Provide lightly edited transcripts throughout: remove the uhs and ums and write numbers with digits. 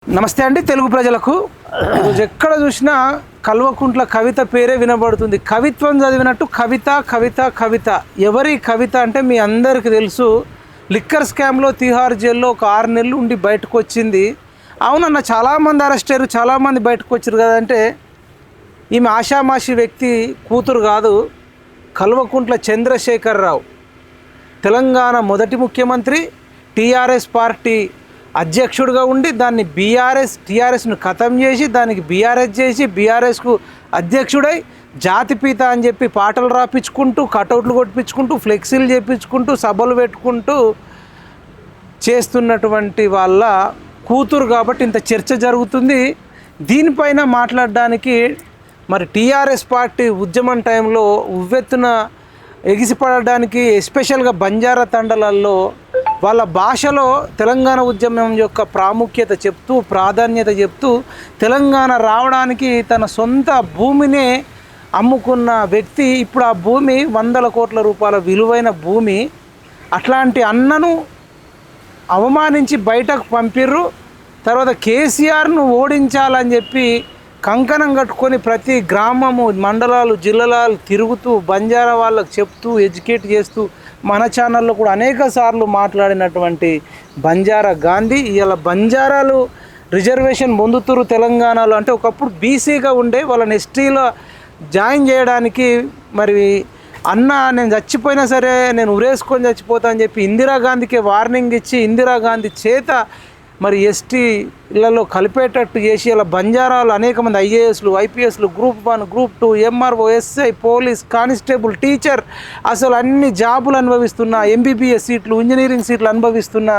నమస్తే అండి తెలుగు ప్రజలకు. ఈరోజు ఎక్కడ చూసినా కల్వకుంట్ల కవిత పేరే వినబడుతుంది. కవిత్వం చదివినట్టు కవిత కవిత కవిత. ఎవరి కవిత అంటే మీ అందరికీ తెలుసు. లిక్కర్ స్కామ్లో తిహార్ జైల్లో ఒక 6 నెలలు ఉండి బయటకు వచ్చింది. అవునన్న, చాలామంది అరెస్ట్ అయ్యారు, చాలామంది బయటకు వచ్చారు కదంటే ఈమె ఆషామాషి వ్యక్తి కూతురు కాదు. కల్వకుంట్ల చంద్రశేఖరరావు తెలంగాణ మొదటి ముఖ్యమంత్రి, టీఆర్ఎస్ పార్టీ అధ్యక్షుడిగా ఉండి దాన్ని టీఆర్ఎస్ను ఖతం చేసి దానికి బీఆర్ఎస్ చేసి బీఆర్ఎస్కు అధ్యక్షుడై జాతిపిత అని చెప్పి పాటలు రాపించుకుంటూ కటౌట్లు కొట్టించుకుంటూ ఫ్లెక్సీలు చేయించుకుంటూ సభలు పెట్టుకుంటూ చేస్తున్నటువంటి వాళ్ళ కూతురు కాబట్టి ఇంత చర్చ జరుగుతుంది. దీనిపైన మాట్లాడడానికి మరి టీఆర్ఎస్ పార్టీ ఉద్యమం టైంలో ఉవ్వెత్తున ఎగిసిపడడానికి ఎస్పెషల్గా బంజారా తండలలో వాళ్ళ భాషలో తెలంగాణ ఉద్యమం యొక్క ప్రాముఖ్యత చెప్తూ ప్రాధాన్యత చెప్తూ తెలంగాణ రావడానికి తన సొంత భూమినే అమ్ముకున్న వ్యక్తి. ఇప్పుడు ఆ భూమి 100 కోట్ల రూపాయల విలువైన భూమి. అట్లాంటి అన్నను అవమానించి బయటకు పంపిర్రు. తర్వాత కేసీఆర్ను ఓడించాలని చెప్పి కంకణం కట్టుకొని ప్రతి గ్రామము మండలాలు జిల్లాలు తిరుగుతూ బంజారా వాళ్ళకు చెప్తూ ఎడ్యుకేట్ చేస్తూ మన ఛానల్లో కూడా అనేక సార్లు మాట్లాడినటువంటి బంజారా గాంధీ ఇలా బంజారాలు రిజర్వేషన్ పొందుతురు తెలంగాణలో. అంటే ఒకప్పుడు బీసీగా ఉండే వాళ్ళని ఎస్టీలో జాయిన్ చేయడానికి మరి అన్న నేను చచ్చిపోయినా సరే నేను ఉరేసుకొని చచ్చిపోతా అని చెప్పి ఇందిరాగాంధీకి వార్నింగ్ ఇచ్చి ఇందిరాగాంధీ చేత మరి ఎస్టీలలో కలిపేటట్టు చేసి ఇలా బంజారాలు అనేక మంది ఐఏఎస్లు ఐపీఎస్లు group 1 group 2 MRO SI police constable teacher అసలు అన్ని జాబులు అనుభవిస్తున్నా, ఎంబీబీఎస్ సీట్లు ఇంజనీరింగ్ సీట్లు అనుభవిస్తున్నా,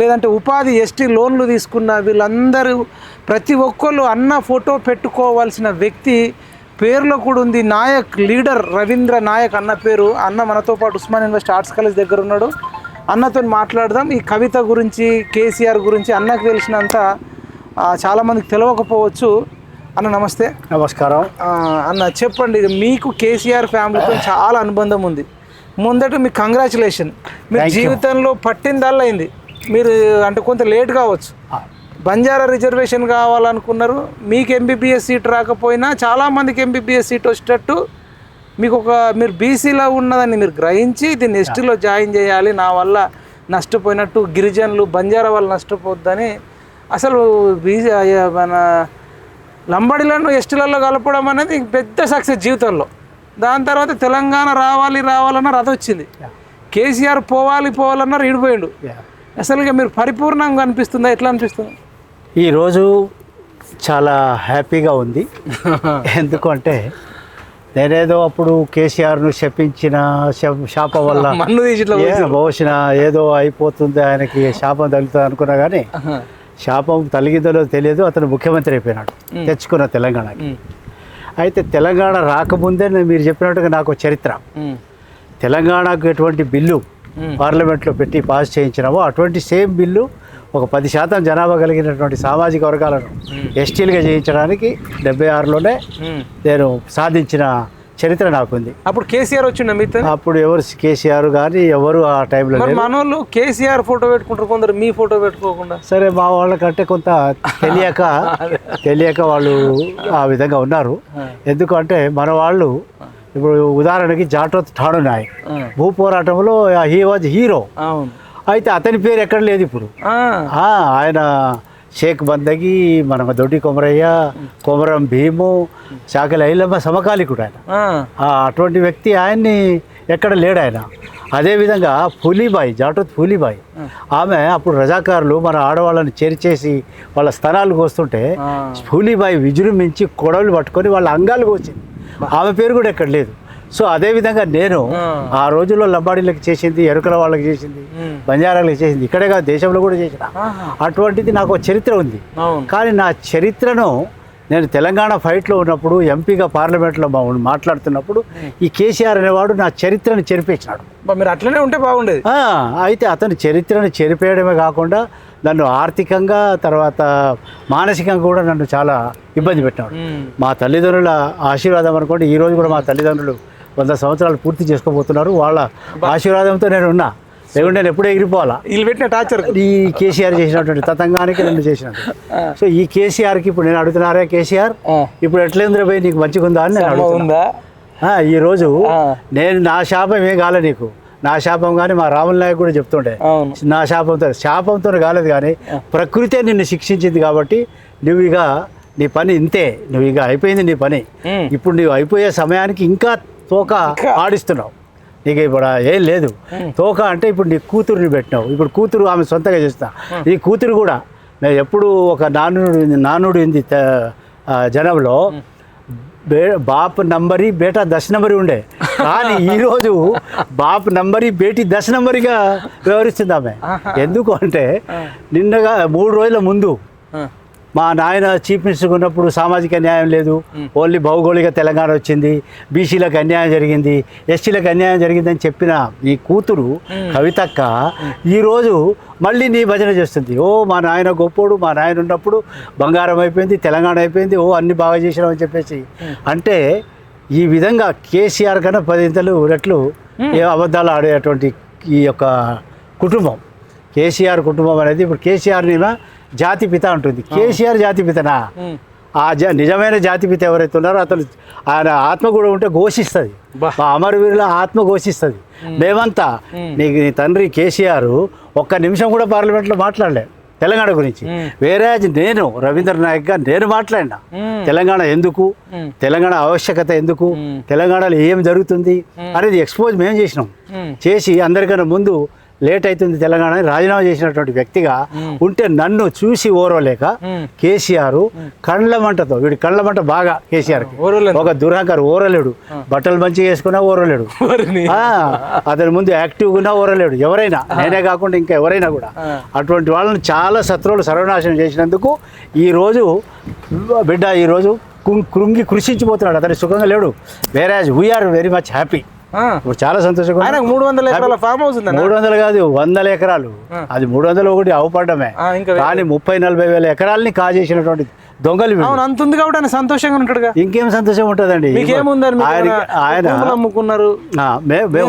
లేదంటే ఉపాధి ఎస్టీ లోన్లు తీసుకున్న వీళ్ళందరూ ప్రతి ఒక్కళ్ళు అన్న ఫోటో పెట్టుకోవాల్సిన వ్యక్తి పేరులో కూడా ఉంది. నాయక్ లీడర్ రవీంద్ర నాయక్ అన్న పేరు. అన్న మనతో పాటు ఉస్మాన్ యూనివర్సిటీ ఆర్ట్స్ కాలేజ్ దగ్గర ఉన్నాడు. అన్నతో మాట్లాడదాం. ఈ కవిత గురించి కేసీఆర్ గురించి అన్నకు తెలిసినంత చాలామందికి తెలియకపోవచ్చు. అన్న నమస్తే. నమస్కారం. అన్న చెప్పండి, మీకు కేసీఆర్ ఫ్యామిలీతో చాలా అనుబంధం ఉంది. ముందట మీకు కంగ్రాచులేషన్. మీరు జీవితంలో పట్టిందల్లా అయింది. మీరు అంటే కొంత లేట్ కావచ్చు, బంజారా రిజర్వేషన్ కావాలనుకున్నారు. మీకు ఎంబీబీఎస్ సీట్ రాకపోయినా చాలామందికి ఎంబీబీఎస్ సీట్ వచ్చేటట్టు మీరు బీసీలో ఉన్నదాన్ని మీరు గ్రహించి దీన్ని ఎస్టీలో జాయిన్ చేయాలి, నా వల్ల నష్టపోయినట్టు గిరిజనులు బంజారా వాళ్ళు నష్టపోద్దని అసలు బీసీ మన లంబాడీలను ఎస్టీలలో కలపడం అనేది పెద్ద సక్సెస్ జీవితంలో. దాని తర్వాత తెలంగాణ రావాలన్న రథ వచ్చింది. కేసీఆర్ పోవాలన్నారు, ఈడిపోయాడు. అసలు ఇక మీరు పరిపూర్ణంగా అనిపిస్తుందా? ఎట్లా అనిపిస్తుంది? ఈరోజు చాలా హ్యాపీగా ఉంది. ఎందుకంటే నేనేదో అప్పుడు కేసీఆర్ను శపించిన శాపం వల్ల భవిష్యన ఏదో అయిపోతుంది, ఆయనకి శాపం తగులుతుంది అనుకున్నా కానీ శాపం తలిగిందో తెలియదు. అతను ముఖ్యమంత్రి అయిపోయినాడు తెచ్చుకున్న తెలంగాణకి. అయితే తెలంగాణ రాకముందే మీరు చెప్పినట్టుగా నాకు చరిత్ర, తెలంగాణకు ఎటువంటి బిల్లు పార్లమెంట్లో పెట్టి పాస్ చేయించినామో అటువంటి సేమ్ బిల్లు ఒక 10% జనాభా కలిగినటువంటి సామాజిక వర్గాలను ఎస్టీలుగా చేయించడానికి 76లోనే నేను సాధించిన చరిత్ర నాకుంది. అప్పుడు కేసీఆర్ వచ్చిండ మీతో? అప్పుడు ఎవరు కేసీఆర్ కానీ ఎవరు ఆ టైంలో మన వాళ్ళు కేసీఆర్ ఫోటో పెట్టుకుంటారు, కొందరు మీ ఫోటో పెట్టుకోకుండా. సరే, మా వాళ్ళకంటే కొంత తెలియక వాళ్ళు ఆ విధంగా ఉన్నారు. ఎందుకంటే మన వాళ్ళు ఇప్పుడు ఉదాహరణకి జాటోత్ ఠాణు నాయక్ భూ పోరాటంలో హీ వాజ్ హీరో. అయితే అతని పేరు ఎక్కడ లేదు ఇప్పుడు. ఆయన షేక్ బందగి, మన దొడ్డి కొమరయ్య, కొమరం భీము, చాకలి ఐలమ్మ సమకాలికుడు ఆయన. అటువంటి వ్యక్తి ఆయన్ని ఎక్కడ లేడు ఆయన. అదేవిధంగా ఫూలీబాయి, జాటోత్ ఫూలీబాయి, ఆమె అప్పుడు రజాకారులు మన ఆడవాళ్ళని చేర్చేసి వాళ్ళ స్థలాలు కోస్తుంటే ఫూలీబాయి విజృంభించి కొడవలు పట్టుకొని వాళ్ళ అంగాలు కోసింది. ఆమె పేరు కూడా ఎక్కడ లేదు. సో అదేవిధంగా నేను ఆ రోజుల్లో లంబాడీలకు చేసింది, ఎరుకల వాళ్ళకి చేసింది, బంజారాలకు చేసింది, ఇక్కడే కాదు దేశంలో కూడా చేసిన. అటువంటిది నాకు చరిత్ర ఉంది. కానీ నా చరిత్రను నేను తెలంగాణ ఫైట్లో ఉన్నప్పుడు ఎంపీగా పార్లమెంట్లో మాట్లాడుతున్నప్పుడు ఈ కేసీఆర్ అనేవాడు నా చరిత్రను చెరిపేసినాడు. మీరు అట్లనే ఉంటే బాగుండేది. అయితే అతని చరిత్రను చెరిపేయడమే కాకుండా నన్ను ఆర్థికంగా తర్వాత మానసికంగా కూడా నన్ను చాలా ఇబ్బంది పెట్టినాడు. మా తల్లిదండ్రుల ఆశీర్వాదం అనుకోండి, ఈరోజు కూడా మా తల్లిదండ్రులు 100 సంవత్సరాలు పూర్తి చేసుకోబోతున్నారు. వాళ్ళ ఆశీర్వాదంతో నేను ఉన్నా. లేకుంటే నేను ఎప్పుడూ ఎగిరిపోవాలా. వీళ్ళు పెట్టిన టార్చర్ ఈ కేసీఆర్ చేసినటువంటి తతంగానికి రెండు చేసినట్టు. సో ఈ కేసీఆర్కి ఇప్పుడు నేను అడుగుతున్నారా, కేసీఆర్ ఇప్పుడు ఎట్లేంద్ర పోయి నీకు మంచిగుందా అని నేను అడుగుతున్నా. ఈరోజు నేను నా శాపం ఏం కాలే నీకు, నా శాపం కానీ మా రాముల నాయక్ కూడా చెప్తుండే, నా శాపంతో కాలేదు కానీ ప్రకృతే నిన్ను శిక్షించింది కాబట్టి నువ్వు ఇక నీ పని ఇంతే, నువ్వు ఇక అయిపోయింది నీ పని. ఇప్పుడు నువ్వు అయిపోయే సమయానికి ఇంకా తోక ఆడిస్తున్నావు, నీకు ఇప్పుడు ఏం లేదు. తోక అంటే ఇప్పుడు నీ కూతురుని పెట్టినావు, ఇప్పుడు కూతురు ఆమె సొంతగా చేస్తా. ఈ కూతురు కూడా నేను ఎప్పుడు ఒక నానుడు ఉంది జనంలో, బాప్ నంబరి బేటా 10 నంబరి ఉండే, కానీ ఈరోజు బాప్ నంబరి బేటీ 10 నంబరిగా వ్యవహరిస్తుంది ఆమె. ఎందుకు అంటే నిన్నగా 3 రోజుల ముందు మా నాయన చీఫ్ మినిస్టర్ ఉన్నప్పుడు సామాజిక న్యాయం లేదు, ఓన్లీ భౌగోళిక తెలంగాణ వచ్చింది, బీసీలకు అన్యాయం జరిగింది, ఎస్టీలకు అన్యాయం జరిగిందని చెప్పిన ఈ కూతురు కవితక్క ఈరోజు మళ్ళీ నీ భజన చేస్తుంది. ఓ మా నాయన గొప్పోడు, మా నాయన ఉన్నప్పుడు బంగారం అయిపోయింది, తెలంగాణ అయిపోయింది, ఓ అన్ని బాగా చేసినామని చెప్పేసి. అంటే ఈ విధంగా కేసీఆర్ కన్నా 10 రెట్లు ఏ అబద్ధాలు ఆడేటువంటి ఈ యొక్క కుటుంబం, కేసీఆర్ కుటుంబం అనేది. ఇప్పుడు కేసీఆర్ని జాతిపిత అంటుంది, కేసీఆర్ జాతిపితనా? ఆ నిజమైన జాతిపిత ఎవరైతే ఉన్నారో అతను ఆయన ఆత్మ కూడా ఉంటే ఘోషిస్తుంది, మా అమరవీరుల ఆత్మ ఘోషిస్తుంది. మేమంతా నీ తండ్రి కేసీఆర్ ఒక్క నిమిషం కూడా పార్లమెంట్లో మాట్లాడలే తెలంగాణ గురించి. వేరే నేను రవీంద్ర నాయక్గా నేను మాట్లాడినా తెలంగాణ ఎందుకు, తెలంగాణ ఆవశ్యకత ఎందుకు, తెలంగాణలో ఏం జరుగుతుంది అనేది ఎక్స్పోజ్ మేము చేసినాం. చేసి అందరికన్నా ముందు లేట్ అవుతుంది తెలంగాణ రాజీనామా చేసినటువంటి వ్యక్తిగా ఉంటే నన్ను చూసి ఓరవలేక కేసీఆర్ కండ్ల మంటతో, వీడి కండ్ల మంట బాగా కేసీఆర్కి, ఒక దురహంకారు ఓరలేడు, బట్టలు మంచిగా వేసుకున్నా ఓరలేడు, అతని ముందు యాక్టివ్గా ఉన్నా ఓరలేడు. ఎవరైనా నేనే కాకుండా ఇంకా ఎవరైనా కూడా అటువంటి వాళ్ళని చాలా శత్రువులు సర్వనాశనం చేసినందుకు ఈరోజు బిడ్డ ఈరోజు కృంగి కృషించిపోతున్నాడు, అతని సుఖంగా లేడు. వేరాజ్ వీఆర్ వెరీ మచ్ హ్యాపీ, ఇప్పుడు చాలా సంతోషంగా. 300 ఎకరాల ఫామ్ హౌస్ ఉంది. 300 కాదు 100 ఎకరాలు, అది 301 అవపడమే, కానీ 30-40 వేల ఎకరాలని కాజేసినటువంటి దొంగలు. అంత ఉంది కాబట్టి ఆయన సంతోషంగా ఉంటాడు. ఇంకేం సంతోషం ఉంటుందండి, ఆయన అమ్ముకున్నారు,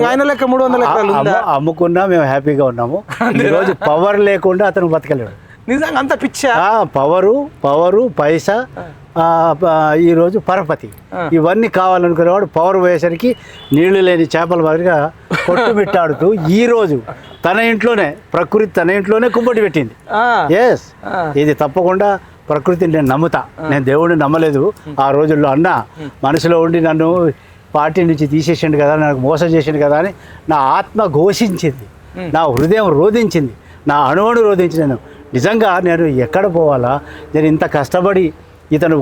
ఆయన లెక్క 300 ఎకరాలు అమ్ముకున్నా మేము హ్యాపీగా ఉన్నాము. ఈరోజు పవర్ లేకుండా అతను బతకలేడు. నిజంగా అంత పిచ్చా? పవరు పైసా, ఈరోజు పరపతి, ఇవన్నీ కావాలనుకునేవాడు పవర్ పోయేసరికి నీళ్లు లేని చేపల మాదిరిగా కొట్టుమిట్టాడుతూ ఈరోజు తన ఇంట్లోనే ప్రకృతి తన ఇంట్లోనే కుంపటి పెట్టింది. ఎస్, ఇది తప్పకుండా ప్రకృతిని నేను నమ్ముతా, నేను దేవుడిని నమ్మలేదు. ఆ రోజుల్లో అన్న మనసులో ఉండి నన్ను పార్టీ నుంచి తీసేసిండు కదా, నాకు మోసం చేసిండు కదా అని నా ఆత్మ ఘోషించింది, నా హృదయం రోధించింది, నా అణువును రోధించి నిజంగా నేను ఎక్కడ పోవాలా, నేను ఇంత కష్టపడి ఇతను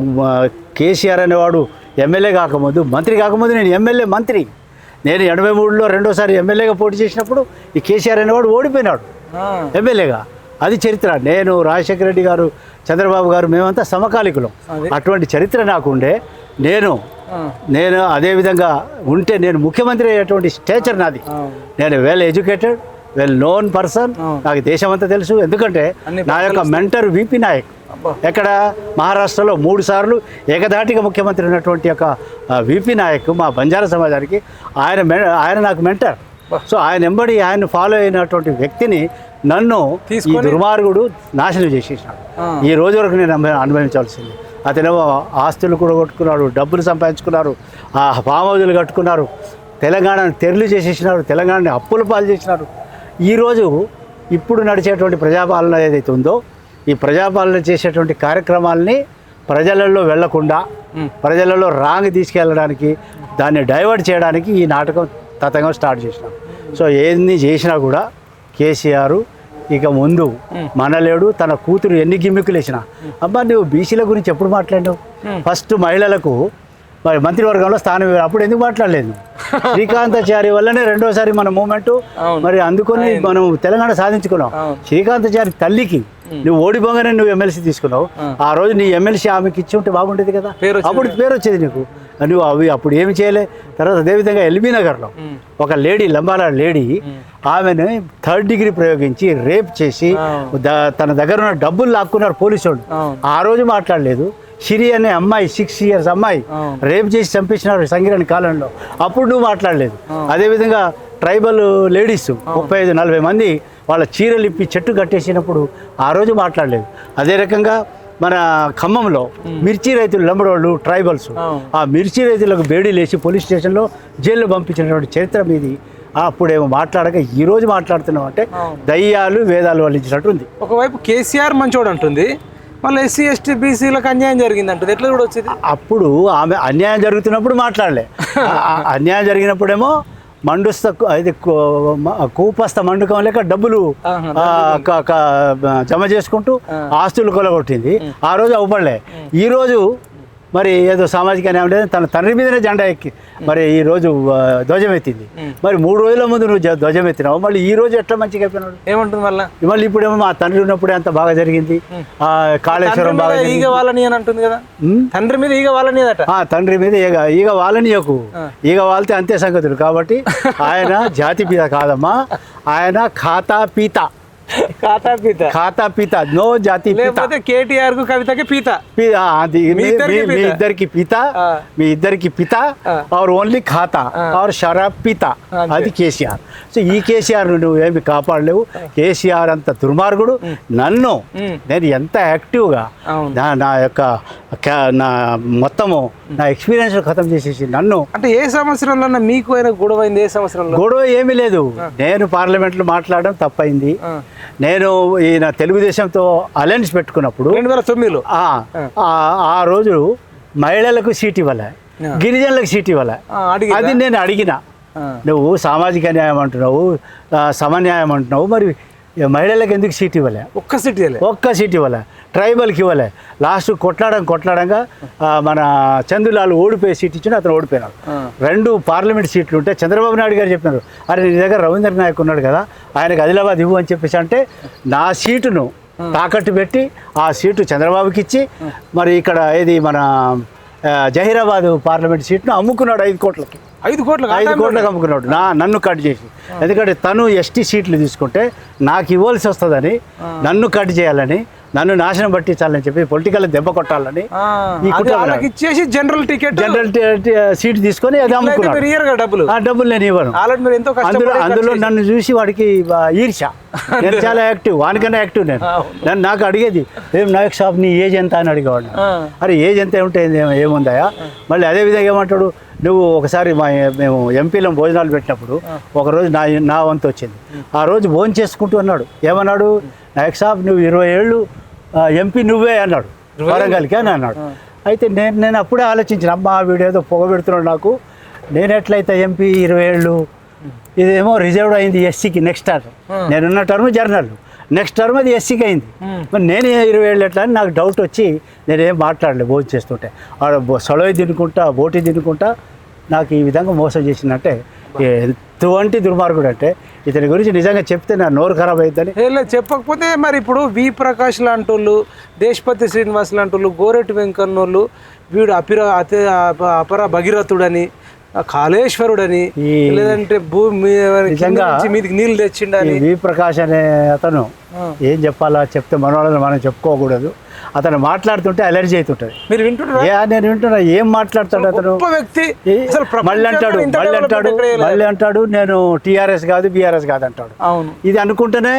కేసీఆర్ అనేవాడు ఎమ్మెల్యే కాకముందు, మంత్రి కాకముందు నేను ఎమ్మెల్యే మంత్రి, నేను 83లో రెండోసారి ఎమ్మెల్యేగా పోటీ చేసినప్పుడు ఈ కేసీఆర్ అనేవాడు ఓడిపోయినాడు ఎమ్మెల్యేగా. అది చరిత్ర. నేను రాజశేఖర రెడ్డి గారు, చంద్రబాబు గారు మేమంతా సమకాలికులం. అటువంటి చరిత్ర నాకుండే. నేను అదేవిధంగా ఉంటే నేను ముఖ్యమంత్రి అయ్యేటువంటి స్టేచర్ నాది. నేను well educated, well known person, నాకు దేశం అంతా తెలుసు. ఎందుకంటే నా యొక్క మెంటర్ విపి నాయక్, ఎక్కడ మహారాష్ట్రలో 3 సార్లు ఏకధాటిగా ముఖ్యమంత్రి ఉన్నటువంటి యొక్క విపి నాయక్ మా బంజారా సమాజానికి ఆయన నాకు మెంటర్. సో ఆయన వెంబడి ఆయన ఫాలో అయినటువంటి వ్యక్తిని నన్ను ఈ దుర్మార్గుడు నాశనం చేసేసినాడు. ఈ రోజు వరకు నేను అనుభవించాల్సింది. అతనేమో ఆస్తులు కూడా కొట్టుకున్నాడు, డబ్బులు సంపాదించుకున్నారు, ఆ ఫామ్ హౌజులు కట్టుకున్నారు, తెలంగాణను తెరలు చేసేసినారు, తెలంగాణని అప్పుల పాలు చేసినారు. ఈరోజు ఇప్పుడు నడిచేటువంటి ప్రజాపాలన ఏదైతే ఉందో, ఈ ప్రజాపాలన చేసేటువంటి కార్యక్రమాలని ప్రజలలో వెళ్లకుండా ప్రజలలో రాంగ్ తీసుకెళ్ళడానికి, దాన్ని డైవర్ట్ చేయడానికి ఈ నాటకం తతంగం స్టార్ట్ చేసినాం. సో ఏన్ని చేసినా కూడా కేసీఆర్ ఇక ముందు మనలేడు. తన కూతురు ఎన్ని గిమ్మిక్కులు వేసినా, అబ్బా నువ్వు బీసీల గురించి ఎప్పుడు మాట్లాడినావు? ఫస్ట్ మహిళలకు మరి మంత్రివర్గంలో స్థానం, అప్పుడు ఎందుకు మాట్లాడలేదు? శ్రీకాంతాచారి వల్లనే రెండోసారి మన మూమెంట్ మరి అందుకొని మనం తెలంగాణ సాధించుకున్నాం. శ్రీకాంతాచారి తల్లికి నువ్వు ఓడిపోగానే నువ్వు ఎమ్మెల్సీ తీసుకున్నావు. ఆ రోజు నీ ఎమ్మెల్సీ ఆమెకి ఇచ్చి ఉంటే బాగుండేది కదా, అప్పుడు పేరు వచ్చేది నీకు. నువ్వు అవి అప్పుడు ఏమి చేయలే. తర్వాత అదేవిధంగా ఎల్బీ నగర్లో ఒక లేడీ, లంబాల లేడీ, ఆమెను 3rd డిగ్రీ ప్రయోగించి రేప్ చేసి తన దగ్గర ఉన్న డబ్బులు లాక్కున్నారు పోలీసు వాళ్ళు. ఆ రోజు మాట్లాడలేదు. షిరి అనే అమ్మాయి 6 years అమ్మాయి రేప్ చేసి చంపించినారు సంగిరణి కాలంలో, అప్పుడు నువ్వు మాట్లాడలేదు. అదేవిధంగా ట్రైబల్ లేడీస్ 35-40 మంది వాళ్ళ చీరలు ఇప్పి చెట్టు కట్టేసినప్పుడు ఆ రోజు మాట్లాడలేదు. అదే రకంగా మన ఖమ్మంలో మిర్చి రైతులు లంబడోళ్ళు ట్రైబల్స్, ఆ మిర్చి రైతులకు బేడీలు వేసి పోలీస్ స్టేషన్లో జైల్లో పంపించినటువంటి చరిత్ర మీది. అప్పుడేమో మాట్లాడక ఈరోజు మాట్లాడుతున్నాం అంటే దయ్యాలు వేదాలు వల్లించినట్టు ఉంది. ఒకవైపు కేసీఆర్ మంచోడు అంటుంది, మళ్ళీ ఎస్సీ ఎస్టీ బీసీలకు అన్యాయం జరిగింది అంటుంది. ఎట్లా కూడా వచ్చింది? అప్పుడు ఆమె అన్యాయం జరుగుతున్నప్పుడు మాట్లాడలే, అన్యాయం జరిగినప్పుడేమో మండుస్త ఇది కూపస్త మండుకం లేక డబ్బులు జమ చేసుకుంటూ ఆస్తులు కొలగొట్టింది. ఆ రోజు అవ్వలే. ఈరోజు మరి ఏదో సామాజిక న్యాయం లేదు, తన తండ్రి మీదనే జెండా ఎక్కి మరి ఈరోజు ధ్వజం ఎత్తింది. మరి 3 రోజుల ముందు నువ్వు ధ్వజం ఎత్తినావు, మళ్ళీ ఈ రోజు ఎట్లా మంచిగా అయిపోయినాడు ఏమంటుంది మళ్ళీ ఇప్పుడేమో మా తండ్రి ఉన్నప్పుడే అంత బాగా జరిగింది, కాళేశ్వరం బాగా ఈగ వాళ్ళని అని అంటుంది కదా, తండ్రి మీద ఈగ వాళ్ళని తండ్రి మీద ఈగ వాళ్ళనియకు, ఈగ వాళ్తే అంతే సంగతులు. కాబట్టి ఆయన జాతి పీత కాదమ్మా, ఆయన ఖాతా పీత, ఖాతా పీత, నో జాతి పీత. కేటీఆర్ కు కవితకి పీత, మీ ఇద్దరికి పీత, మీ ఇద్దరికి పీత और ఓన్లీ ఖాతా और షరాబ్ పీత, అది కేసీఆర్. సో ఈ కేసీఆర్ నువ్వు ఏమి కాపాడలేవు. కేసీఆర్ అంత దుర్మార్గుడు. నన్ను నేను ఎంత యాక్టివ్గా నా యొక్క నా మొత్తము నా ఎక్స్పీరియన్స్ ఖతం చేసేసి నన్ను అంటే ఏ సంవత్సరంలో మీకు అయినా గొడవ అయింది? ఏ సంవత్సరంలో గొడవ ఏమీ లేదు. నేను పార్లమెంట్లో మాట్లాడడం తప్పైంది. నేను ఈయన తెలుగుదేశంతో అలయన్స్ పెట్టుకున్నప్పుడు 2009లో ఆ రోజు మహిళలకు సీట్ ఇవ్వలే, గిరిజనులకు సీట్ ఇవ్వలే. అది నేను అడిగిన, నువ్వు సామాజిక న్యాయం అంటున్నావు, సమన్యాయం అంటున్నావు, మరి మహిళలకు ఎందుకు సీట్ ఇవ్వలే? ఒక్క సీట్ ఇవ్వలే, ట్రైబల్కి ఇవ్వలే. లాస్ట్ కొట్లాడంగా మన చందులాల్ ఓడిపోయే సీట్ ఇచ్చిన అతను ఓడిపోయినాడు. 2 పార్లమెంట్ సీట్లు ఉంటే చంద్రబాబు నాయుడు గారు చెప్పినారు, అరే నీ దగ్గర రవీంద్ర నాయక్ ఉన్నాడు కదా, ఆయనకు ఆదిలాబాద్ ఇవ్వు అని చెప్పేసి అంటే నా సీటును తాకట్టు పెట్టి ఆ సీటు చంద్రబాబుకి ఇచ్చి మరి ఇక్కడ ఏది మన జహీరాబాద్ పార్లమెంట్ సీట్ను అమ్ముకున్నాడు 5 కోట్లకి. 5 కోట్లకు అమ్ముకున్నాడు నన్ను కట్ చేసి. ఎందుకంటే తను ఎస్టీ సీట్లు తీసుకుంటే నాకు ఇవ్వాల్సి వస్తుందని, నన్ను కట్ చేయాలని, నన్ను నాశనం పట్టించాలని చెప్పి పొలిటికల్ దెబ్బ కొట్టాలని ఇచ్చేసి జనరల్ సీట్ తీసుకొని అది అమ్ముకున్నాడు. ఆ డబ్బులు నేను ఇవ్వను. అందులో నన్ను చూసి వాడికి ఈర్ష. నేను చాలా యాక్టివ్, వానికన్నా యాక్టివ్ నేను. నాకు అడిగేది ఏం నాయక్ సాబ్ నీ ఏజ్ ఎంత అని అడిగేవాడు. అరే ఏజ్ ఎంత ఉంటే ఏముందాయా. మళ్ళీ అదేవిధంగా ఏమంటాడు, నువ్వు ఒకసారి మేము ఎంపీలో భోజనాలు పెట్టినప్పుడు ఒకరోజు నా వంతు వచ్చింది. ఆ రోజు భోజనం చేసుకుంటూ అన్నాడు, ఏమన్నాడు, నాయక్ సాబ్ నువ్వు 20 ఏళ్ళు ఎంపీ నువ్వే అన్నాడు, వరంగల్కి అని అన్నాడు. అయితే నేను అప్పుడే ఆలోచించిన, అమ్మ వీడేదో పొగబెడుతున్నాడు నాకు, నేను ఎట్లయితే ఎంపీ 20 ఏళ్ళు, ఇదేమో రిజర్వ్డ్ అయింది ఎస్సీకి. నెక్స్ట్ టర్మ్ నేనున్న టర్మ్ జర్నల్, నెక్స్ట్ టర్మ్ అది ఎస్సీకి అయింది. మరి నేను 20 ఏళ్ళు ఎట్లా అని నాకు డౌట్ వచ్చి నేనేం మాట్లాడలేదు. భోజనం చేస్తుంటే సొలవి తినుకుంటా బోటి తినుకుంటా నాకు ఈ విధంగా మోసం చేసిందంటే ఎటువంటి దుర్మార్గుడు అంటే ఇతని గురించి నిజంగా చెప్తే నా నోరు ఖరాబ్ అవుతుందని. చెప్పకపోతే మరి ఇప్పుడు వి ప్రకాష్ లాంటి వాళ్ళు, దేశపతి శ్రీనివాస్ లాంటి వాళ్ళు, గోరెట్టి వెంకన్నోళ్ళు, వీడు అపర భగీరథుడని, కాళేశ్వరుడని, లేదంటే భూమి మీదికి నీళ్ళు తెచ్చిండని. వి ప్రకాష్ అనే అతను ఏం చెప్పాలా చెప్తే మనవాళ్ళని మనం చెప్పుకోకూడదు. అతను మాట్లాడుతుంటే అలర్జీ అవుతుంటది. మీరు వింటున్నారా? నేను వింటున్నా. ఏం మాట్లాడతాడు అతను? వ్యక్తి మళ్ళీ అంటాడు నేను టీఆర్ఎస్ కాదు బీఆర్ఎస్ కాదు అంటాడు. అవును, ఇది అనుకుంటేనే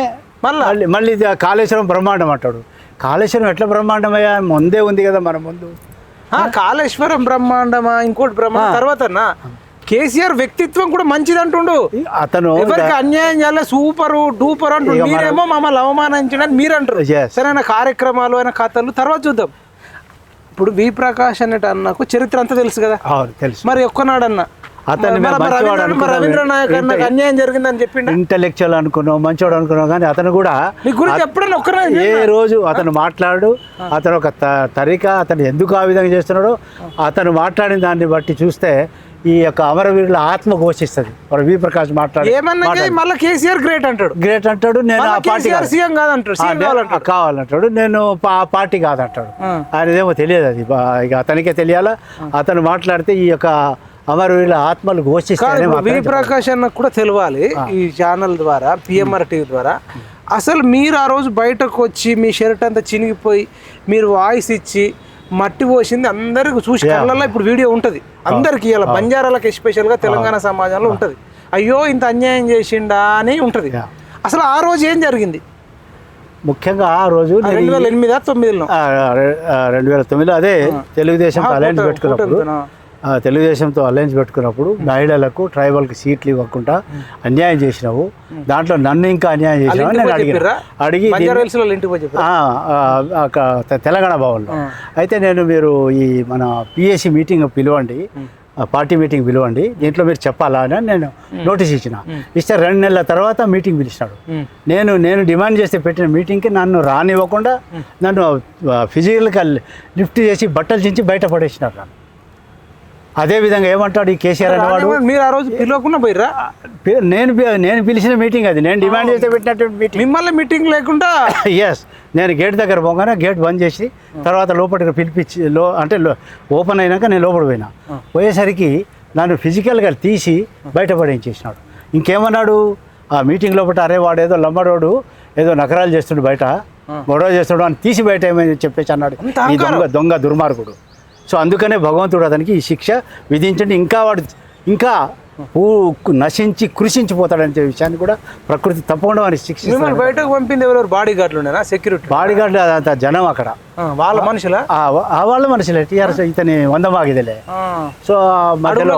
మళ్ళీ కాళేశ్వరం బ్రహ్మాండం అంటాడు. కాళేశ్వరం ఎట్లా బ్రహ్మాండమయ్యా, ముందే ఉంది కదా మన ముందు. కాళేశ్వరం బ్రహ్మాండమా ఇంకోటి బ్రహ్మాండం తర్వాత కేసీఆర్ వ్యక్తిత్వం కూడా మంచిది అంటుండు. అతను ఎవరికి అన్యాయం చేయాలి సూపర్ డూపర్ అంటుండు. మీరేమో మమ్మల్ని అవమానించడానికి మీరు అంటారు. సరైన కార్యక్రమాలు అయిన కథలు తర్వాత చూద్దాం. ఇప్పుడు వి ప్రకాష్ అనేటి అన్నకు చరిత్ర అంతా తెలుసు కదా. తెలుసు. మరి ఒక్కనాడన్నా అతను రవీంద్ర నాయక్ అన్నకు అన్యాయం జరిగిందని చెప్పిండు. ఇంటెలెక్చువల్ అనుకున్నావు, మంచోడు అనుకున్నావు, కానీ అతను కూడా ఎప్పుడైనా ఏ రోజు అతను మాట్లాడు, అతను ఒక తరీకా, అతను ఎందుకు ఆ విధంగా చేస్తున్నాడో అతను మాట్లాడిన దాన్ని బట్టి చూస్తే ఈ యొక్క అమరవీరుల ఆత్మ ఘోషిస్తుంది. వి ప్రకాష్ మళ్ళీ కేసీఆర్ గ్రేట్ అంటాడు, నేను ఆ పార్టీ కావాలంటాడు, నేను ఆ పార్టీ కాదంటాడు. ఆయనదేమో తెలియదు, అది ఇక అతనికే తెలియాలా. అతను మాట్లాడితే ఈ యొక్క అమరవీరుల ఆత్మలు ఘోషిస్తాయి. వి ప్రకాష్ అన్నకు కూడా తెలియాలి ఈ ఛానల్ ద్వారా, పిఎంఆర్ టీవీ ద్వారా. అసలు మీరు ఆ రోజు బయటకు వచ్చి మీ షర్ట్ అంతా చినిగిపోయి మీరు వాయిస్ ఇచ్చి మట్టి పోసింది అందరికి చూసి కళ్ళల్లో ఇప్పుడు వీడియో ఉంటుంది అందరికి. ఇలా బంజారాలకు ఎస్పెషల్గా తెలంగాణ సమాజంలో ఉంటుంది. అయ్యో ఇంత అన్యాయం చేసిండా అని ఉంటుంది. అసలు ఆ రోజు ఏం జరిగింది? ముఖ్యంగా ఆ రోజు 2008-9లో 2009లో అదే తెలుగుదేశంతో అలయన్స్ పెట్టుకున్నప్పుడు తెలుగుదేశంతో అలయన్స్ పెట్టుకున్నప్పుడు మహిళలకు ట్రైబల్కి సీట్లు ఇవ్వకుండా అన్యాయం చేసినావు, దాంట్లో నన్ను ఇంకా అన్యాయం చేసినావు నేను అడిగి తెలంగాణ భవన్లో. అయితే మీరు ఈ మన పిఎస్సి మీటింగ్ పిలవండి, పార్టీ మీటింగ్ పిలవండి, దీంట్లో మీరు చెప్పాలా అని నేను నోటీస్ ఇస్తే 2 నెలల తర్వాత మీటింగ్ పిలిచినాడు. నేను డిమాండ్ చేస్తే పెట్టిన మీటింగ్కి నన్ను రానివ్వకుండా నన్ను ఫిజికల్గా లిఫ్ట్ చేసి బట్టలు చించి బయట పడేసినారు నన్ను. అదేవిధంగా ఏమంటాడు ఈ కేసీఆర్ అనేవాడు, మీరు ఆ రోజు పిలవకుండా పోయిరా? నేను పిలిచిన మీటింగ్ అది, నేను డిమాండ్ చేస్తే పెట్టినటువంటి మీటింగ్. మిమ్మల్ని మీటింగ్ లేకుండా ఎస్, నేను గేట్ దగ్గర పోగానే గేట్ బంద్ చేసి తర్వాత లోపలికి పిలిపించి ఓపెన్ అయినాక నేను లోపల పోయేసరికి నన్ను ఫిజికల్గా తీసి బయటపడేయించేసినాడు. ఇంకేమన్నాడు ఆ మీటింగ్ లోపల, అరే వాడు ఏదో లంబడోడు ఏదో నకరాలు చేస్తుండు, బయట గొడవ చేస్తాడు అని తీసి బయట ఏమని చెప్పేసి అన్నాడు ఈ దొంగ దుర్మార్గుడు. సో అందుకనే భగవంతుడు అతనికి ఈ శిక్ష విధించండి, ఇంకా వాడు ఇంకా నశించి కృషించిపోతాడనే విషయాన్ని కూడా ప్రకృతి తప్పకుండా వాడిని శిక్షిస్తాడు. బయటకు పంపింది ఎవరు? బాడీ గార్డులు ఉన్నారా? సెక్యూరిటీ బాడీ గార్డులు అంత జనం అక్కడ వాళ్ళ మనుషులా? వాళ్ళ మనుషులే. టీఆర్ఎస్ ఇతని వందమాగిదిలే. సో మధ్యలో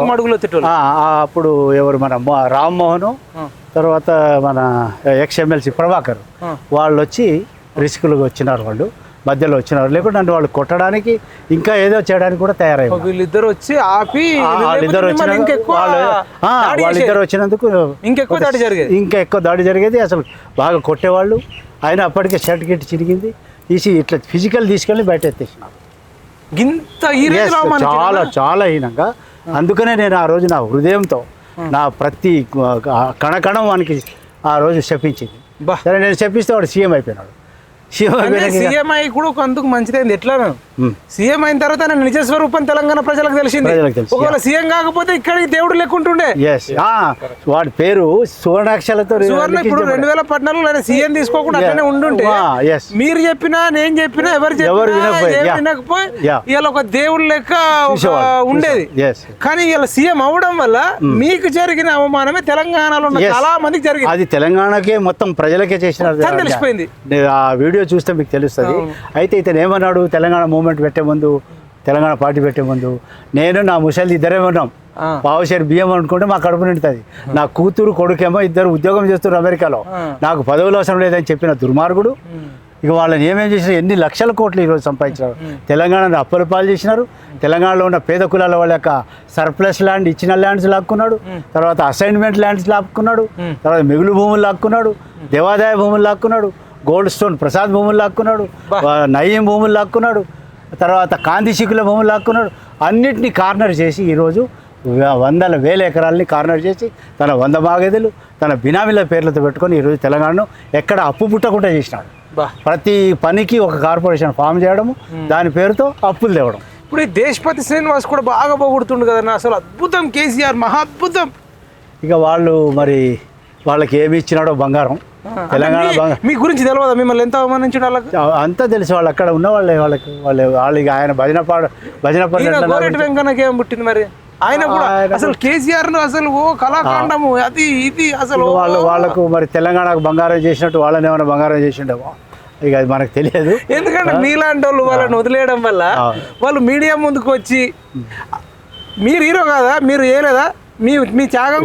అప్పుడు ఎవరు మన రామ్మోహన్, తర్వాత మన ఎక్స్-ఎమ్మెల్సీ ప్రభాకర్ వాళ్ళు వచ్చి రిస్కులుగా వచ్చినారు, వాళ్ళు మధ్యలో వచ్చినారు. లేకుంటే నన్ను వాళ్ళు కొట్టడానికి ఇంకా ఏదో చేయడానికి కూడా తయారయ్యారు. వీళ్ళిద్దరు వచ్చి ఆపి వాళ్ళిద్దరు వచ్చినందుకు ఇంకా ఎక్కువ దాడి జరిగేది. అసలు బాగా కొట్టేవాళ్ళు. ఆయన అప్పటికే షర్ట్ గిట్ చిరిగింది, తీసి ఇట్లా ఫిజికల్ తీసుకెళ్ళి బయట ఎత్తేసినాడు. చాలా చాలా హీనంగా. అందుకనే నేను ఆ రోజు నా హృదయంతో నా ప్రతి కణకణం వానికి ఆ రోజు శపించింది. సరే నేను శపిస్తే వాడు సీఎం అయిపోయినాడు. సీఎం అయి కూడా అందుకు మంచిదైంది. ఎట్లా సీఎం అయిన తర్వాత ఆయన నిజ స్వరూపం తెలంగాణ ప్రజలకు తెలిసింది. ఒకవేళ సీఎం కాకపోతే ఇక్కడికి దేవుడు లేకుంటుండే. వాడి పేరు సువర్ణాక్షలతో. ఇప్పుడు 2014 సీఎం తీసుకోకుండా అట్లనే ఉండుంటే మీరు చెప్పినా నేను చెప్పినా ఎవరు వినకపోయి ఇవాళ ఒక దేవుడు లెక్క ఉండేది. కానీ ఇలా సీఎం అవడం వల్ల మీకు జరిగిన అవమానమే తెలంగాణలో ఉన్న చాలా మందికి జరిగింది. అది తెలంగాణకే మొత్తం ప్రజలకే చేసినారు, తెలిసిపోయింది. ఆ వీడియో చూస్తే మీకు తెలుస్తుంది. అయితే ఇతను ఏమన్నాడు, తెలంగాణ మూవ్మెంట్ పెట్టే ముందు, తెలంగాణ పార్టీ పెట్టే ముందు నేను నా ముసలి ఇద్దరే ఉన్నాం, పావుషేరు బియ్యం అనుకుంటే మా కడుపు నిండుతుంది, నా కూతురు కొడుకేమో ఇద్దరు ఉద్యోగం చేస్తున్నారు అమెరికాలో, నాకు పదవులు అవసరం లేదని చెప్పిన దుర్మార్గుడు. ఇక వాళ్ళని ఏమేం చేసినారు, ఎన్ని లక్షల కోట్లు ఈరోజు సంపాదించినారు. తెలంగాణను అప్పుల పాలు చేసినారు. తెలంగాణలో ఉన్న పేద కులాల వాళ్ళ యొక్క సర్ప్లస్ ల్యాండ్, ఇచ్చిన ల్యాండ్స్ లాక్కున్నాడు, తర్వాత అసైన్మెంట్ ల్యాండ్స్ లాక్కున్నాడు, తర్వాత మిగులు భూములు లాక్కున్నాడు, దేవాదాయ భూములు లాక్కున్నాడు, గోల్డ్ స్టోన్ ప్రసాద్ భూములు లాక్కున్నాడు, నయీం భూములు లాక్కున్నాడు, తర్వాత కాంతి శిఖుల భూములు లాక్కున్నాడు. అన్నిటినీ కార్నర్ చేసి ఈరోజు వందల వేల ఎకరాలని కార్నర్ చేసి తన 100 బాగేదులు తన బినామీల పేర్లతో పెట్టుకొని ఈరోజు తెలంగాణను ఎక్కడ అప్పు పుట్టకుండా చేసినాడు. ప్రతి పనికి ఒక కార్పొరేషన్ ఫామ్ చేయడము, దాని పేరుతో అప్పులు తేవడం. ఇప్పుడు ఈ దేశపతి శ్రీనివాస్ కూడా బాగా పొగుడుతుండు కదన్నా, అసలు అద్భుతం కేసీఆర్, మహా అద్భుతం. ఇక వాళ్ళు మరి వాళ్ళకి ఏమి ఇచ్చినాడో బంగారం. తెలంగాణ మీ గురించి తెలియదా? మిమ్మల్ని ఎంత అవమానించడం అంతా తెలుసు. వాళ్ళు అక్కడ ఉన్న వాళ్ళకి ఆయన భజన వెంకన్నకి ఏం పుట్టింది మరి? ఆయన కూడా అసలు కేసీఆర్ అసలు ఓ కళాకాండము అది ఇది అసలు వాళ్ళకు మరి తెలంగాణకు బంగారం చేసినట్టు వాళ్ళని ఏమైనా బంగారం చేసిండేమో, ఇక అది మనకు తెలియదు. ఎందుకంటే మీలాంటి వాళ్ళు వాళ్ళని వదిలేయడం వల్ల వాళ్ళు మీడియా ముందుకు వచ్చి మీరు హీరో కాదా, మీరు ఏలేదా, మీ త్యాగం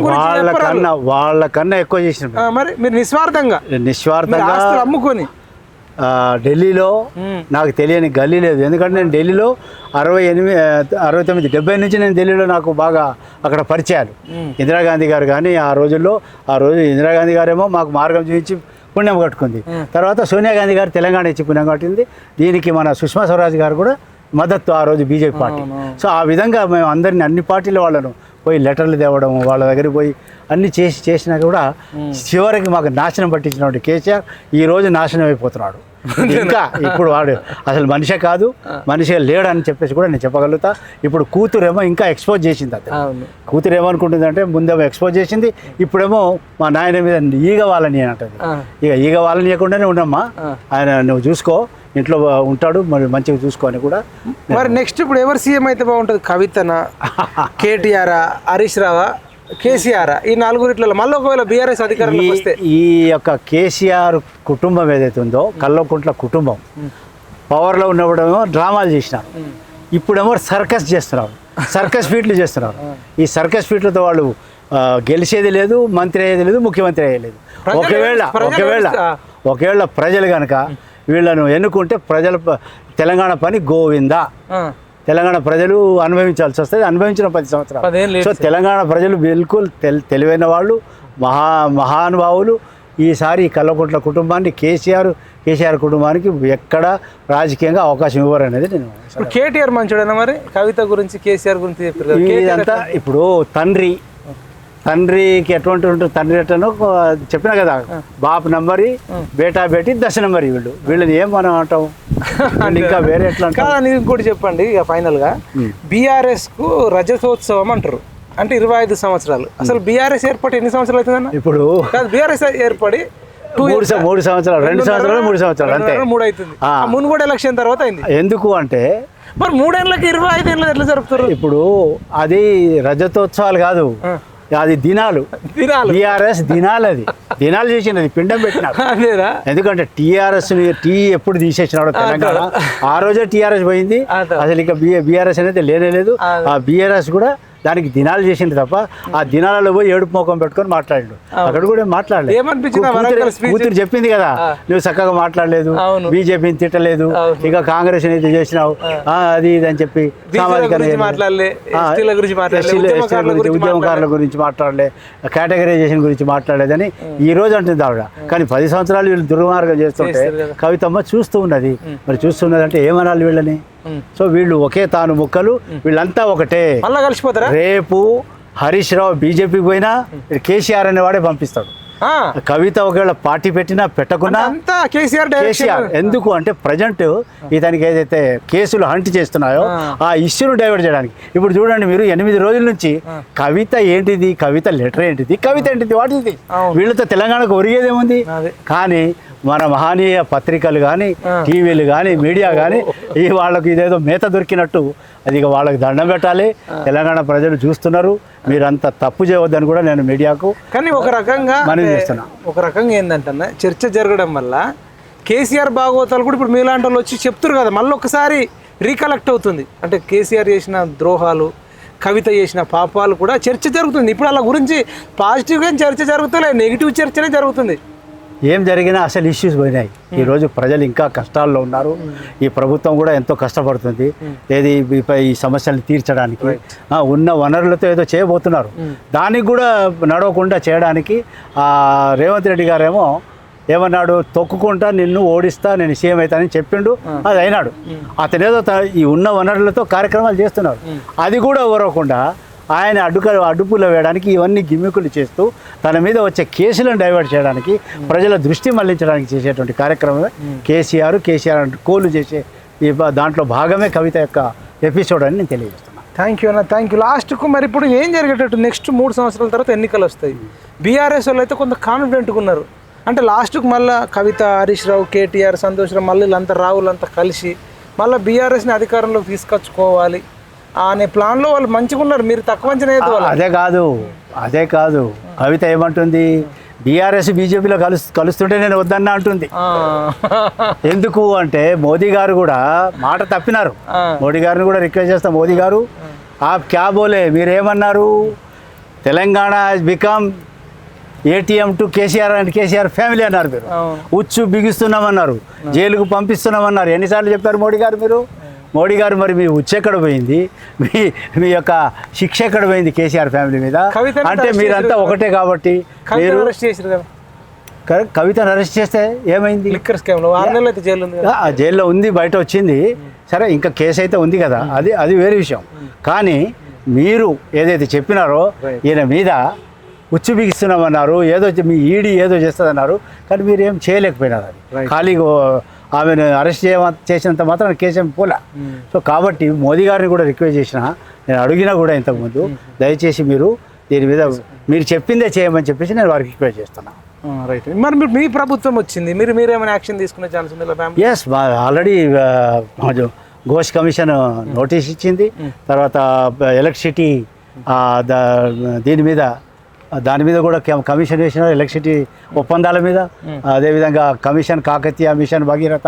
వాళ్ళకన్నా ఎక్కువ చేసిన మరి మీరు నిస్వార్థంగా అమ్ముకొని ఢిల్లీలో నాకు తెలియని గల్లీ లేదు. ఎందుకంటే నేను ఢిల్లీలో 69, 70 నుంచి నేను ఢిల్లీలో నాకు బాగా అక్కడ పరిచయాలు. ఇందిరాగాంధీ గారు కానీ ఆ రోజు ఇందిరాగాంధీ గారేమో మాకు మార్గం చూపించి పుణ్యం కట్టుకుంది. తర్వాత సోనియా గాంధీ గారు తెలంగాణ ఇచ్చి పుణ్యం కట్టింది. దీనికి మన సుష్మా స్వరాజ్ గారు కూడా మద్దతు ఆ రోజు బీజేపీ పార్టీ. సో ఆ విధంగా మేము అందరినీ అన్ని పార్టీల వాళ్ళను పోయి లెటర్లు తేవడం, వాళ్ళ దగ్గరికి పోయి అన్నీ చేసినా కూడా చివరికి మాకు నాశనం పట్టించినటువంటి కేసీఆర్ ఈరోజు నాశనం అయిపోతున్నాడు. ఇంకా ఇప్పుడు వాడు అసలు మనిషే కాదు, మనిషిగా లేడని చెప్పేసి కూడా నేను చెప్పగలుగుతా. ఇప్పుడు కూతురేమో ఇంకా ఎక్స్పోజ్ చేసింది. అది కూతురు ఏమనుకుంటుంది అంటే ముందేమో ఎక్స్పోజ్ చేసింది, ఇప్పుడేమో మా నాయన మీద ఈగ వాళ్ళని అంటది. ఇక ఈగ వాళ్ళని ఇవ్వకుండానే ఉండమ్మా, ఆయన నువ్వు చూసుకో, ఇంట్లో ఉంటాడు, మరి మంచిగా చూసుకొని కూడా. మరి నెక్స్ట్ ఇప్పుడు ఎవరు సీఎం అయితే బాగుంటుంది? కవితనా, కేటీఆర్, హరీష్ రావా? కేసీఆర్ ఈ నలుగురిట్లలో మళ్ళీ ఒకవేళ బీఆర్ఎస్ అధికారంలోకి వస్తే ఈ యొక్క కేసీఆర్ కుటుంబం ఏదైతే ఉందో కల్వకుంట్ల కుటుంబం పవర్లో ఉన్నప్పుడేమో డ్రామాలు చేసినారు, ఇప్పుడేమో సర్కస్ చేస్తున్నారు, సర్కస్ ఫీట్లు చేస్తున్నారు. ఈ సర్కస్ ఫీట్లతో వాళ్ళు గెలిచేది లేదు, మంత్రి అయ్యేది లేదు, ముఖ్యమంత్రి అయ్యేది లేదు. ఒకవేళ ప్రజలు కనుక వీళ్ళను ఎన్నుకుంటే తెలంగాణ పని గోవిందా. తెలంగాణ ప్రజలు అనుభవించాల్సి వస్తుంది, అనుభవించిన 10 సంవత్సరాలు. సో తెలంగాణ ప్రజలు బిల్కుల్ తెలివైన వాళ్ళు, మహానుభావులు. ఈసారి కల్వకుంట్ల కుటుంబాన్ని కేసీఆర్ కుటుంబానికి ఎక్కడ రాజకీయంగా అవకాశం ఇవ్వరు అనేది నేను. కేటీఆర్ మంచోడేనా మరి? కవిత గురించి కేసీఆర్ గురించి చెప్పారు. ఇదంతా ఇప్పుడు తండ్రికి ఎటువంటి ఉంటుంది, తండ్రి ఎట్లనో చెప్పినా కదా, బాప్ నంబరి బేటా బేటి 10 నంబరి. వీళ్ళని ఏం మనం అంటాం, ఇంకా వేరే ఎట్లా అంటాం. ఇంకోటి చెప్పండి ఇక ఫైనల్గా, బీఆర్ఎస్కు రజతోత్సవం అంటారు, అంటే 25 సంవత్సరాలు. అసలు బీఆర్ఎస్ ఏర్పడి ఎన్ని సంవత్సరాలు అవుతుందన్న? ఇప్పుడు బీఆర్ఎస్ ఏర్పడి 3 సంవత్సరాలు 2 సంవత్సరాలు 3 సంవత్సరాలు అంతే. 3 అవుతుంది. మున్గోడు ఎలక్షన్ తర్వాత అయింది. ఎందుకు అంటే మరి 3 ఏళ్ళకి 25 ఏళ్ళు ఎట్లా జరుపుతారు? ఇప్పుడు అది రజతోత్సవాలు కాదు, అది దినాలు. టీఆర్ఎస్ దినాలు, అది దినాలు చేసినది, పిండం పెట్టినారు. ఎందుకంటే టీఆర్ఎస్ ఎప్పుడు తీసేసినాడు తెలంగాణ, ఆ రోజే టీఆర్ఎస్ పోయింది. అసలు ఇక బీఆర్ఎస్ అనేది లేనేలేదు. ఆ బీఆర్ఎస్ కూడా దానికి దినాలు చేసింది తప్ప ఆ దినాలలో పోయి ఏడుపు ముఖం పెట్టుకొని మాట్లాడాడు. అక్కడ కూడా మాట్లాడలేదు. కూతురు చెప్పింది కదా, నువ్వు చక్కగా మాట్లాడలేదు, బీజేపీని తిట్టలేదు, ఇక కాంగ్రెస్ అయితే చేసినావు అది ఇది అని చెప్పి, ఉద్యమకారుల గురించి మాట్లాడలే, కేటగరైజేషన్ గురించి మాట్లాడలేదని ఈ రోజు అంటుంది ఆవిడ. కానీ 10 సంవత్సరాలు వీళ్ళు దుర్మార్గం చేస్తుంటే కవితమ్మ చూస్తూ ఉన్నది. మరి చూస్తున్నది అంటే ఏమనాలి వీళ్ళని? సో వీళ్ళు ఒకే తాను ముక్కలు, వీళ్ళంతా ఒకటే. కలిసిపోతారా? రేపు హరీష్ రావు బీజేపీకి పోయినా కేసీఆర్ అనేవాడే పంపిస్తాడు. కవిత ఒకవేళ పార్టీ పెట్టినా పెట్టకున్నా కేసీఆర్. ఎందుకు అంటే ప్రజెంట్ ఇతనికి ఏదైతే కేసులు హంట్ చేస్తున్నాయో ఆ ఇష్యూను డైవర్ట్ చేయడానికి. ఇప్పుడు చూడండి మీరు 8 రోజుల నుంచి కవిత ఏంటిది, కవిత లెటర్ ఏంటిది, కవిత ఏంటిది, వాట్ ఇది, వీళ్ళతో తెలంగాణకు ఒరిగేదేముంది? కానీ మన మహనీయ పత్రికలు కానీ, టీవీలు కానీ, మీడియా కానీ వాళ్ళకు ఇదేదో మేత దొరికినట్టు అది ఇక వాళ్ళకి దండం పెట్టాలి. తెలంగాణ ప్రజలు చూస్తున్నారు, మీరంతా తప్పు చేయవద్దని కూడా నేను మీడియాకు కానీ ఒక రకంగా ఏంటంటే చర్చ జరగడం వల్ల కేసీఆర్ భాగవతాలు కూడా ఇప్పుడు మీలాంటి వాళ్ళు వచ్చి చెప్తారు కదా, మళ్ళీ ఒకసారి రీకలెక్ట్ అవుతుంది. అంటే కేసీఆర్ చేసిన ద్రోహాలు, కవిత చేసిన పాపాలు కూడా చర్చ జరుగుతుంది. ఇప్పుడు అలా గురించి పాజిటివ్గా చర్చ జరుగుతలే, నెగిటివ్ చర్చనే జరుగుతుంది. ఏం జరిగినా అసలు ఇష్యూస్ పోయినాయి. ఈరోజు ప్రజలు ఇంకా కష్టాల్లో ఉన్నారు. ఈ ప్రభుత్వం కూడా ఎంతో కష్టపడుతుంది ఏది ఈ సమస్యలను తీర్చడానికి. ఉన్న వనరులతో ఏదో చేయబోతున్నారు, దానికి కూడా నడవకుండా చేయడానికి రేవంత్ రెడ్డి గారేమో ఏమన్నాడు, తొక్కుకుంటా నిన్ను ఓడిస్తా, నేను సీఎం అవుతానని చెప్పిండు, అది అయినాడు. అతనేదో ఈ ఉన్న వనరులతో కార్యక్రమాలు చేస్తున్నారు. అది కూడా ఓరవకుండా ఆయన అడ్డుపులో వేయడానికి ఇవన్నీ గిమ్మికులు చేస్తూ తన మీద వచ్చే కేసులను డైవర్ట్ చేయడానికి, ప్రజల దృష్టి మళ్లించడానికి చేసేటువంటి కార్యక్రమమే కేసీఆర్ కోలు చేసే ఈ దాంట్లో భాగమే కవిత యొక్క ఎపిసోడ్ అని నేను తెలియజేస్తున్నాను. థ్యాంక్ యూ అన్న, థ్యాంక్ యూ. లాస్ట్కు మరి ఇప్పుడు ఏం జరిగేటట్టు, నెక్స్ట్ 3 సంవత్సరాల తర్వాత ఎన్నికలు వస్తాయి. బీఆర్ఎస్ వాళ్ళు అయితే కొంత కాన్ఫిడెంట్గా ఉన్నారు. అంటే లాస్ట్కు మళ్ళీ కవిత, హరీష్ రావు, కేటీఆర్, సంతోష్ రావు, మళ్ళీ వీళ్ళంతా రావులంతా కలిసి మళ్ళీ బీఆర్ఎస్ని అధికారంలోకి తీసుకొచ్చుకోవాలి అనే ప్లాన్లో వాళ్ళు మంచిగా ఉన్నారు. మీరు తక్కువ అంచనా. అదే కాదు కవిత ఏమంటుంది, బీఆర్ఎస్ బీజేపీలో కలుస్తుంటే నేను వద్దన్నా అంటుంది. ఎందుకు అంటే మోదీ గారు కూడా మాట తప్పినారు. మోడీ గారిని కూడా రిక్వెస్ట్ చేస్తా, మోదీ గారు ఆప్ క్యా బోలే, మీరేమన్నారు, Telangana has become ATM to KCR and KCR family అన్నారు. మీరు ఉచ్చు బిగిస్తున్నామన్నారు, జైలుకు పంపిస్తున్నామన్నారు. ఎన్నిసార్లు చెప్పారు మోడీ గారు? మోడీ గారు మరి మీ ఉచ్చు ఎక్కడ పోయింది, మీ యొక్క శిక్ష ఎక్కడ పోయింది కేసీఆర్ ఫ్యామిలీ మీద? అంటే మీరంతా ఒకటే కాబట్టి మీరు కవితను అరెస్ట్ చేస్తే ఏమైంది? జైల్లో ఉంది, బయట వచ్చింది, సరే ఇంకా కేసు అయితే ఉంది కదా, అది వేరే విషయం. కానీ మీరు ఏదైతే చెప్పినారో ఈయన మీద ఉచ్చు బిగిస్తున్నామన్నారు, ఏదో మీ ఈడీ ఏదో చేస్తుందన్నారు, కానీ మీరు ఏం చేయలేకపోయినారు. అది ఖాళీగా ఆమెను అరెస్ట్ చేసినంత మాత్రం కేసు పోలే. సో కాబట్టి మోదీ గారిని కూడా రిక్వెస్ట్ చేసిన, నేను అడిగినా కూడా ఇంతకుముందు, దయచేసి మీరు దీని మీద మీరు చెప్పిందే చేయమని చెప్పేసి నేను వారికి రిక్వెస్ట్ చేస్తున్నాను. రైట్. మరి మీ ప్రభుత్వం వచ్చింది, మీరేమైనా యాక్షన్ తీసుకునే ఛాన్స్ ఉంది? Yes, already Ghosh commission notice ఇచ్చింది. తర్వాత ఎలక్ట్రిసిటీ దాని మీద కూడా కమిషన్ వేసినారు, ఎలక్ట్రిసిటీ ఒప్పందాల మీద. అదేవిధంగా కమిషన్ కాకతీయ, మిషన్ భగీరథ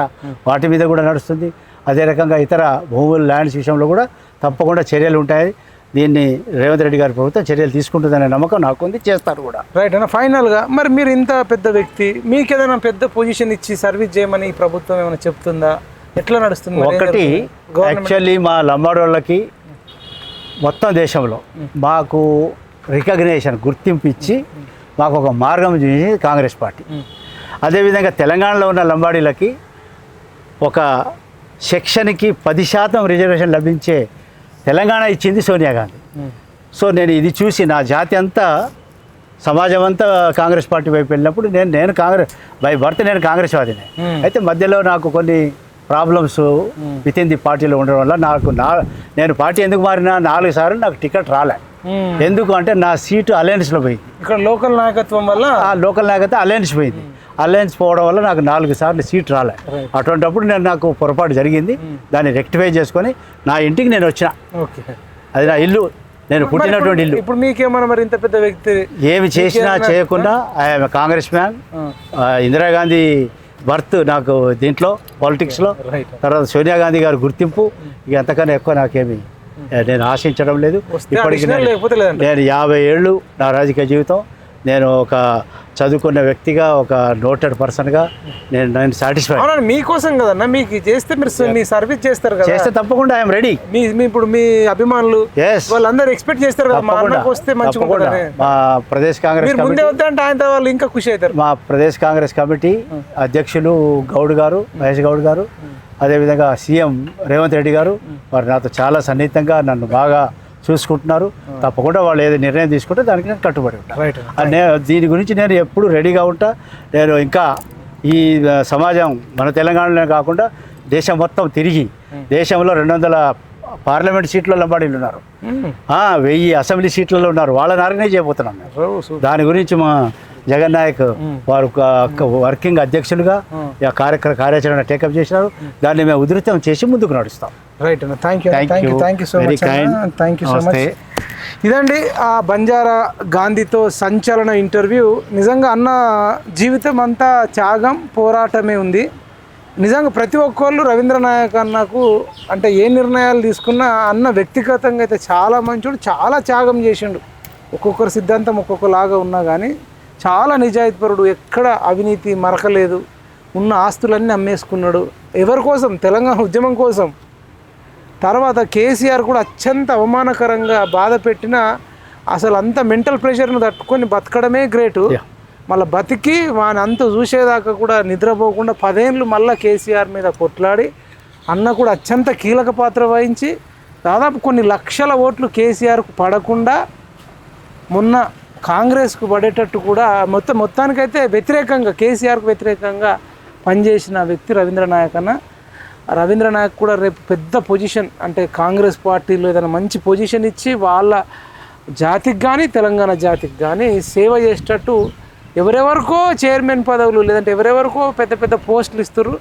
వాటి మీద కూడా నడుస్తుంది. అదే రకంగా ఇతర భూముల ల్యాండ్స్ విషయంలో కూడా తప్పకుండా చర్యలు ఉంటాయి. దీన్ని రేవంత్ రెడ్డి గారి ప్రభుత్వం చర్యలు తీసుకుంటుందనే నమ్మకం నాకు ఉంది, చేస్తారు కూడా. రైట్ అన్న. ఫైనల్గా మరి మీరు ఇంత పెద్ద వ్యక్తి, మీకు ఏదైనా పెద్ద పొజిషన్ ఇచ్చి సర్వీస్ చేయమని ఈ ప్రభుత్వం ఏమైనా చెప్తుందా? ఎట్లా నడుస్తుంది? ఒకటి, యాక్చువల్లీ మా లంబాడి వాళ్ళకి మొత్తం దేశంలో మాకు రికగ్నేషన్, గుర్తింపు ఇచ్చి మాకు ఒక మార్గం చూసి కాంగ్రెస్ పార్టీ. అదేవిధంగా తెలంగాణలో ఉన్న లంబాడీలకి ఒక సెక్షన్కి 10% రిజర్వేషన్ లభించే తెలంగాణ ఇచ్చింది సోనియా గాంధీ. సో నేను ఇది చూసి నా జాతి అంతా, సమాజం అంతా కాంగ్రెస్ పార్టీ వైపు వెళ్ళినప్పుడు నేను కాంగ్రెస్ బై బర్త్, నేను కాంగ్రెస్ వాదినే. అయితే మధ్యలో నాకు కొన్ని ప్రాబ్లమ్స్ విత్ ఇన్ ది పార్టీలో ఉండడం వల్ల నేను పార్టీ ఎందుకు మారినా 4 సార్లు నాకు టికెట్ రాలే. ఎందుకు అంటే నా సీటు అలయన్స్లో పోయింది. ఇక్కడ లోకల్ నాయకత్వం వల్ల, ఆ లోకల్ నాయకత్వం అలయన్స్ పోయింది. అలయన్స్ పోవడం వల్ల నాకు 4 సార్లు సీట్ రాలే. అటువంటిప్పుడు నాకు పొరపాటు జరిగింది. దాన్ని రెక్టిఫై చేసుకొని నా ఇంటికి నేను వచ్చిన. అది నా ఇల్లు, నేను పుట్టినటువంటి ఇల్లు. ఇప్పుడు మీకేమన్నా మరి ఇంత పెద్ద వ్యక్తి ఏమి చేసినా చేయకుండా I'm Congress man. Indira Gandhi birth నాకు దీంట్లో పాలిటిక్స్లో, తర్వాత సోనియా గాంధీ గారి గుర్తింపు, ఇక అంతకన్నా ఎక్కువ నాకేమి నేను ఆశించడం లేదు. ఇప్పటికీ నేను 50 ఏళ్ళు నా రాజకీయ జీవితం. నేను ఒక చదువుకున్న వ్యక్తిగా, ఒక నోటెడ్ పర్సన్గా నేను సాటిస్ఫైడ్. మీకోసం కదన్నా, మీకు చేస్తే మీరు మీ సర్వీస్ చేస్తారు కదా, చేస్తే తప్పకుండా ఐఎమ్ రెడీ. ఇప్పుడు మీ అభిమానులు వాళ్ళందరూ ఎక్స్పెక్ట్ చేస్తారు కదా, వస్తే మంచిగా. మా ప్రదేశ్ కాంగ్రెస్ ముందే వద్దంటే ఆయన వాళ్ళు ఇంకా ఖుషి అవుతారు. మా ప్రదేశ్ కాంగ్రెస్ కమిటీ అధ్యక్షులు గౌడ్ గారు, మహేష్ గౌడ్ గారు, అదేవిధంగా సీఎం రేవంత్ రెడ్డి గారు, వారు నాతో చాలా సన్నిహితంగా నన్ను బాగా చూసుకుంటున్నారు. తప్పకుండా వాళ్ళు ఏదో నిర్ణయం తీసుకుంటే దానికి నేను కట్టుబడి ఉంటాను. దీని గురించి నేను ఎప్పుడు రెడీగా ఉంటా. నేను ఇంకా ఈ సమాజం మన తెలంగాణలోనే కాకుండా దేశం మొత్తం తిరిగి, దేశంలో 200 పార్లమెంట్ సీట్లలో లంబాడీలు ఉన్నారు, 1000 అసెంబ్లీ సీట్లలో ఉన్నారు. వాళ్ళని ఆర్గనైజ్ చేయబోతున్నాం. దాని గురించి మా జగన్ నాయక్ వారు వర్కింగ్ అధ్యక్షులుగా కార్యాచరణ టేకప్ చేసినారు. దాన్ని మేము ఉధృతం చేసి ముందుకు నడుస్తాం. రైట్ అన్న. Thank you so much. ఇదండి ఆ బంజారా గాంధీతో సంచలన ఇంటర్వ్యూ. నిజంగా అన్న జీవితం అంతా త్యాగం, పోరాటమే ఉంది. నిజంగా ప్రతి ఒక్కళ్ళు రవీంద్ర నాయక్ అన్నకు అంటే ఏ నిర్ణయాలు తీసుకున్నా అన్న వ్యక్తిగతంగా అయితే చాలా మంచోడు, చాలా త్యాగం చేసిండు. ఒక్కొక్కరు సిద్ధాంతం ఒక్కొక్కలాగా ఉన్నా కానీ చాలా నిజాయితీపరుడు, ఎక్కడ అవినీతి మరకలేదు. ఉన్న ఆస్తులన్నీ అమ్మేసుకున్నాడు ఎవరి కోసం? తెలంగాణ ఉద్యమం కోసం. తర్వాత కేసీఆర్ కూడా అత్యంత అవమానకరంగా బాధ పెట్టినా అసలు అంత మెంటల్ ప్రెషర్ను తట్టుకొని బతకడమే గ్రేటు. మళ్ళీ బతికి వాని అంత చూసేదాకా కూడా నిద్రపోకుండా 10 ఏళ్ళు మళ్ళీ కేసీఆర్ మీద కొట్లాడి అన్న కూడా అత్యంత కీలక పాత్ర వహించి దాదాపు కొన్ని లక్షల ఓట్లు కేసీఆర్కు పడకుండా మొన్న కాంగ్రెస్కు పడేటట్టు కూడా మొత్తానికైతే వ్యతిరేకంగా, కేసీఆర్కు వ్యతిరేకంగా పనిచేసిన వ్యక్తి రవీంద్ర నాయక్ అన్న. రవీంద్ర నాయక్ కూడా రేపు పెద్ద పొజిషన్, అంటే కాంగ్రెస్ పార్టీలో ఏదైనా మంచి పొజిషన్ ఇచ్చి వాళ్ళ జాతికి కానీ తెలంగాణ జాతికి కానీ సేవ చేసేటట్టు ఎవరెవరికో చైర్మన్ పదవులు, లేదంటే ఎవరెవరికో పెద్ద పెద్ద పోస్టులు ఇస్తారు.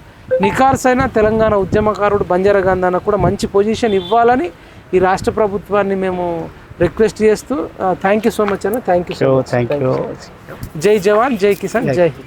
నిఖార్సైన తెలంగాణ ఉద్యమకారుడు బంజారా గాంధీ అన్న కూడా మంచి పొజిషన్ ఇవ్వాలని ఈ రాష్ట్ర ప్రభుత్వాన్ని మేము రిక్వెస్ట్ చేస్తూ థ్యాంక్ యూ సో మచ్ అన్న. Thank you. జై జవాన్, జై కిసాన్, జై హింద్.